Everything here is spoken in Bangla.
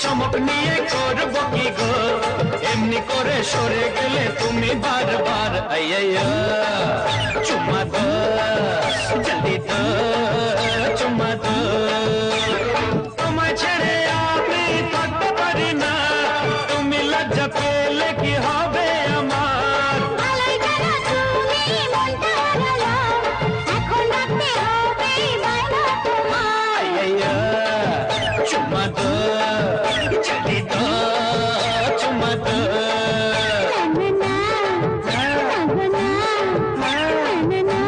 চমক নিয়ে করব কি গো এমনি করে সরে গেলে তুমি বারবার আইয়া চুম্মা দো জলদি দো চুম্মা দো তোমায় ছেড়ে আমি থাকতে পারি না তুমি লজ্জা পেলে কি হবে আমার ভালোই জানো তুমি মনটা হারালাম এখন রাখতে হবে বায়না তোমার আইয়া চুম্মা দো जल्दी दो चुम्मा दो ना ना ना ना ना ना